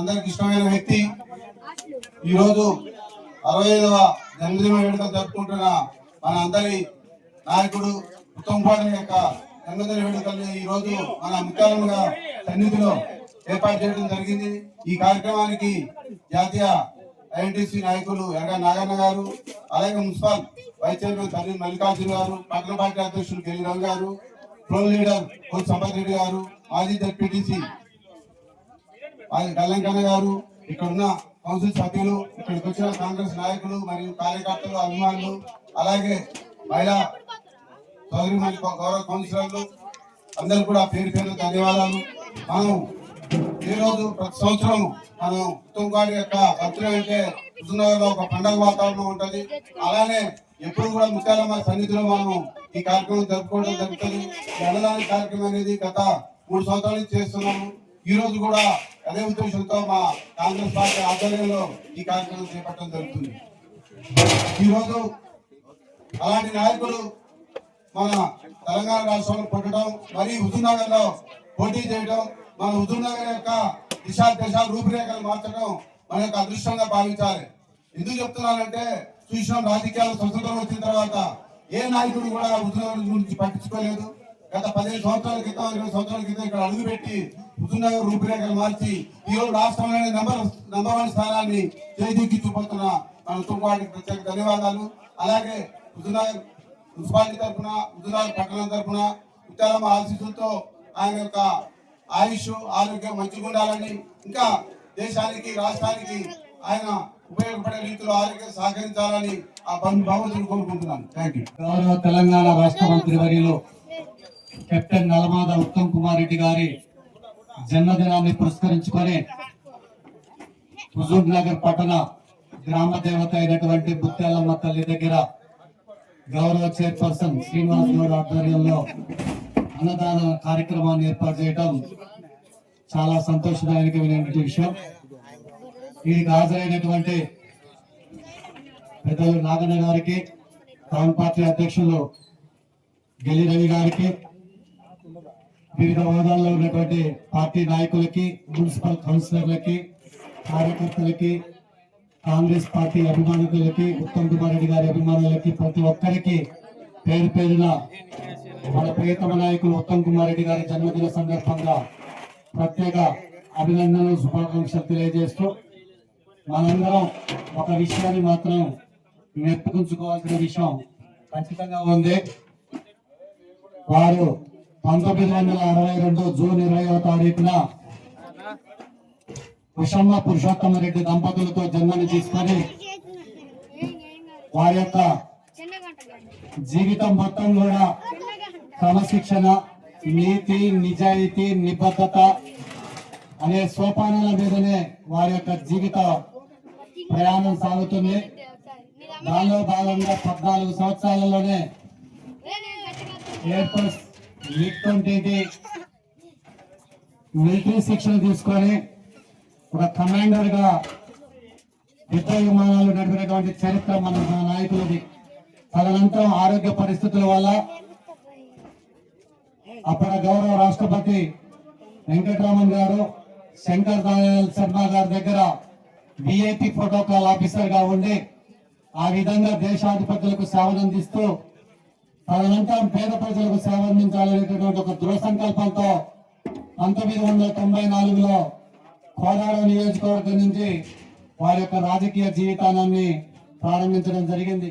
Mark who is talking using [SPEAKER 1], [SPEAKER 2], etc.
[SPEAKER 1] మనందరికి ఇష్టమైన వ్యక్తి ఈరోజు 65వ జన్మదిన వేడుక జరుపుకుంటున్న మన అందరి నాయకుడు ఉత్తమ్ పాండే యొక్క జన్మదిన వేడుకల్ని ఈ రోజు మన ముఖ్యాలయంగా సన్నిధిలో ఏర్పాటు చేయడం జరిగింది. ఈ కార్యక్రమానికి జాతీయ ఐఎన్టీసీ నాయకులు ఎర్ర నాగన్న గారు, అలాగే మున్సిపల్ వైస్ చైర్మన్ తల్లి మల్లికార్జున గారు, పట్టణ పార్టీ అధ్యక్షులు కెలి రవి గారు, floor leader coach Sampath Reddy గారు, మాజీ జడ్పీటీసీ గల్లంకన్న గారు, ఇక్కడ ఉన్న కౌన్సిల్ సభ్యులు, ఇక్కడికి వచ్చిన కాంగ్రెస్ నాయకులు మరియు కార్యకర్తలు, అభిమానులు, అలాగే మహిళా సోదరి గౌరవ కౌన్సిలర్లు అందరూ కూడా పేరు పేరు ధన్యవాదాలు. మనం ఈ రోజు ప్రతి సంవత్సరం మనం ఉత్తమ్ గారి యొక్క బర్త్డే అంటే హుజూర్నగర్లో ఒక పండుగ వాతావరణం ఉంటది. అలానే ఎప్పుడు కూడా ముత్యాలమ్మ సన్నిధిలో మనం ఈ కార్యక్రమం జరుపుకోవడం జరుగుతుంది. అన్నదాన కార్యక్రమం అనేది గత 3 సంవత్సరాల నుంచి చేస్తున్నాము. ఈ రోజు కూడా అదే ఉద్దేశంతో మా కాంగ్రెస్ పార్టీ ఆధ్వర్యంలో ఈ కార్యక్రమం చేపట్టడం జరుగుతుంది. ఈ రోజు అలాంటి నాయకులు మన తెలంగాణ రాష్ట్రంలో పుట్టడం మరియు హుజూర్నగర్ లో పోటీ చేయడం, మన హుజూర్నగర్ యొక్క దిశ రూపురేఖలు మార్చడం మన యొక్క అదృష్టంగా భావించాలి. ఎందుకు చెప్తున్నానంటే చూసిన రాజకీయాలు స్వతంత్రం వచ్చిన తర్వాత ఏ నాయకుడు కూడా హుజూర్నగర్ గురించి పట్టించుకోలేదు. గత 15 సంవత్సరాల క్రితం 20 సంవత్సరాల క్రితం ఇక్కడ అడుగుపెట్టి హుజూర్నగర్ రూపురేఖలు మార్చి ఈ రోజు రాష్ట్రంలోనే నంబర్ 1 స్థానాన్ని చేదూకి చూపుతున్న మన ఉత్తమ్ గారికి ప్రత్యేక ధన్యవాదాలు. అలాగే హుజూర్నగర్ మున్సిపాలిటీ తరఫున, హుజూర్నగర్ పట్టణం తరఫున ముత్యాలమ్మ ఆశీస్సులతో ఆయన యొక్క ఆయుష్ ఆరోగ్యం మంచిగా ఉండాలని, ఇంకా దేశానికి రాష్ట్రానికి ఆయన ఉపయోగపడే రీతిలో ఆరోగ్యం సహకరించాలని ఆ భగవంతుని కోరుకుంటున్నాను. Thank you.
[SPEAKER 2] గౌరవ తెలంగాణ రాష్ట్ర మంత్రి వర్యులు కెప్టెన్ నల్లమాద ఉత్తమ్ కుమార్ రెడ్డి గారి జన్మదినాన్ని పురస్కరించుకొని హుజూర్నగర్ పట్టణ గ్రామ దేవత అయినటువంటి ముత్యాలమ్మ తల్లి దగ్గర గౌరవ చైర్పర్సన్ శ్రీనివాస్ గౌడ్ ఆధ్వర్యంలో అన్నదాన కార్యక్రమాన్ని ఏర్పాటు చేయడం చాలా సంతోషదాయకమైనటువంటి విషయం. దీనికి హాజరైనటువంటి పెద్దలు నాగన్న గారికి, టౌన్ పార్టీ అధ్యక్షులు గెలి రవి గారికి, వివిధ హోదాల్లో ఉన్నటువంటి పార్టీ నాయకులకి, మున్సిపల్ కౌన్సిలర్లకి, కార్యకర్తలకి, కాంగ్రెస్ పార్టీ అభిమానులకి, ఉత్తమ్ కుమార్ రెడ్డి గారి అభిమానులకి, ప్రతి ఒక్కరికి పేరు పేరున మన ప్రియతమ నాయకులు ఉత్తమ్ కుమార్ రెడ్డి గారి జన్మదిన సందర్భంగా ప్రత్యేక అభినందనలు, శుభాకాంక్షలు తెలియజేస్తూ మనందరం ఒక విషయాన్ని మాత్రం నెప్పుకుంచుకోవాల్సిన విషయం ఖచ్చితంగా ఉంది. వారు 1962 జూన్ 20వ తారీఖున కుషమ్మ పురుషోత్తమ రెడ్డి దంపతులతో జన్మని తీసుకొని వారి యొక్క జీవితం మొత్తం కూడా క్రమశిక్షణ, నీతి, నిజాయితీ, నిబద్ధత అనే సోపానాల మీదనే వారి యొక్క జీవిత ప్రయాణం సాగుతుంది. దానిలో భాగంగా 14 సంవత్సరాలలోనే ఎయిర్ ఫోర్స్ MiG-20 మిలిటరీ శిక్షణ తీసుకొని ఒక కమాండర్ గా యుద్ధ విమానాలు నడిపినటువంటి చరిత్ర మన నాయకులది. తదనంతరం ఆరోగ్య పరిస్థితుల వల్ల అప్పటి గౌరవ రాష్ట్రపతి వెంకటరామన్ గారు శంకర్ దయాళ్ శర్మ గారి దగ్గర విఐపి ప్రోటోకాల్ ఆఫీసర్ గా ఉండి ఆ విధంగా దేశాధిపతులకు సేవలందిస్తూ తదనంతరం పేద ప్రజలకు సేవ అందించాలనేటటువంటి ఒక దృఢ సంకల్పంతో 1994లో కోదాడ నియోజకవర్గం నుంచి వారి యొక్క రాజకీయ జీవితాన్ని ప్రారంభించడం జరిగింది.